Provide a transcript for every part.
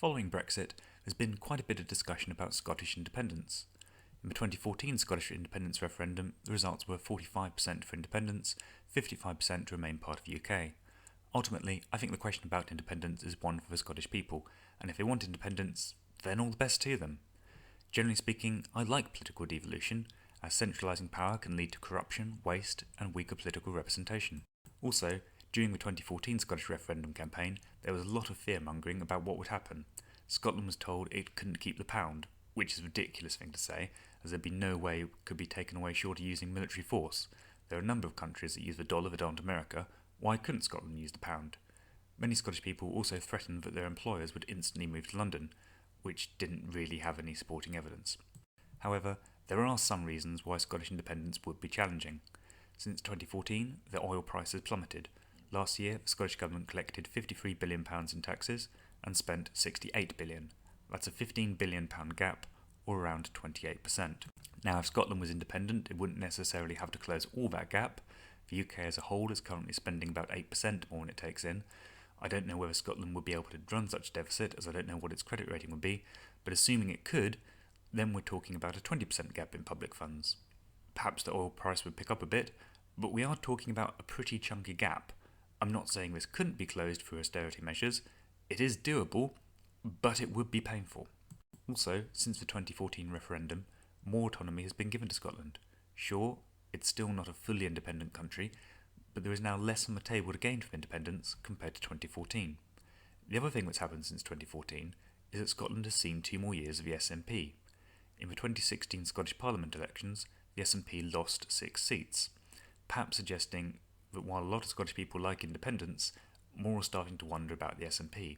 Following Brexit, there's been quite a bit of discussion about Scottish independence. In the 2014 Scottish independence referendum, the results were 45% for independence, 55% to remain part of the UK. Ultimately, I think the question about independence is one for the Scottish people, and if they want independence, then all the best to them. Generally speaking, I like political devolution, as centralising power can lead to corruption, waste, and weaker political representation. Also, during the 2014 Scottish referendum campaign, there was a lot of fear-mongering about what would happen. Scotland was told it couldn't keep the pound, which is a ridiculous thing to say, as there'd be no way it could be taken away short of using military force. There are a number of countries that use the dollar that aren't America. Why couldn't Scotland use the pound? Many Scottish people also threatened that their employers would instantly move to London, which didn't really have any supporting evidence. However, there are some reasons why Scottish independence would be challenging. Since 2014, the oil price has plummeted. Last year, the Scottish Government collected £53 billion in taxes and spent £68 billion. That's a £15 billion gap, or around 28%. Now, if Scotland was independent, it wouldn't necessarily have to close all that gap. The UK as a whole is currently spending about 8% more than it takes in. I don't know whether Scotland would be able to run such a deficit, as I don't know what its credit rating would be, but assuming it could, then we're talking about a 20% gap in public funds. Perhaps the oil price would pick up a bit, but we are talking about a pretty chunky gap. I'm not saying this couldn't be closed through austerity measures. It is doable, but it would be painful. Also, since the 2014 referendum, more autonomy has been given to Scotland. Sure, it's still not a fully independent country, but there is now less on the table to gain from independence compared to 2014. The other thing that's happened since 2014 is that Scotland has seen 2 more years of the SNP. In the 2016 Scottish Parliament elections, the SNP lost 6 seats, perhaps suggesting that while a lot of Scottish people like independence, more are starting to wonder about the SNP.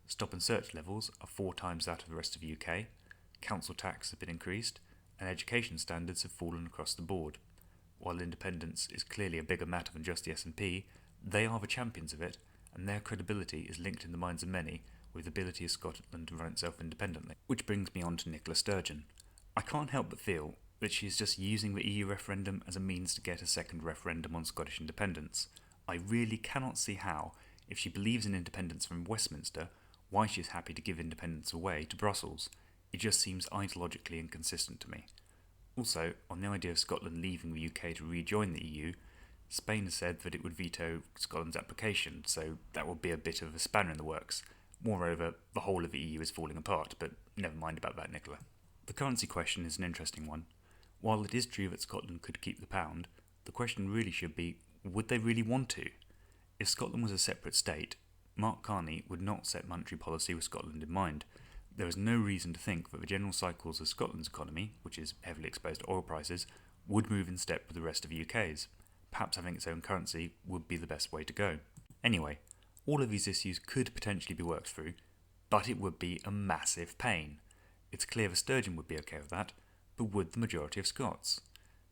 Stop and search levels are 4 times that of the rest of the UK, council tax has been increased, and education standards have fallen across the board. While independence is clearly a bigger matter than just the SNP, they are the champions of it, and their credibility is linked in the minds of many with the ability of Scotland to run itself independently. Which brings me on to Nicola Sturgeon. I can't help but feel that she is just using the EU referendum as a means to get a second referendum on Scottish independence. I really cannot see how, if she believes in independence from Westminster, why she is happy to give independence away to Brussels. It just seems ideologically inconsistent to me. Also, on the idea of Scotland leaving the UK to rejoin the EU, Spain has said that it would veto Scotland's application, so that would be a bit of a spanner in the works. Moreover, the whole of the EU is falling apart, but never mind about that, Nicola. The currency question is an interesting one. While it is true that Scotland could keep the pound, the question really should be, would they really want to? If Scotland was a separate state, Mark Carney would not set monetary policy with Scotland in mind. There is no reason to think that the general cycles of Scotland's economy, which is heavily exposed to oil prices, would move in step with the rest of the UK's. Perhaps having its own currency would be the best way to go. Anyway, all of these issues could potentially be worked through, but it would be a massive pain. It's clear the Sturgeon would be okay with that, but would the majority of Scots?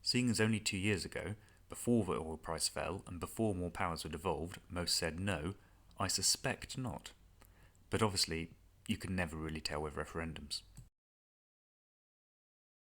Seeing as only 2 years ago, before the oil price fell and before more powers were devolved, most said no, I suspect not. But obviously, you can never really tell with referendums.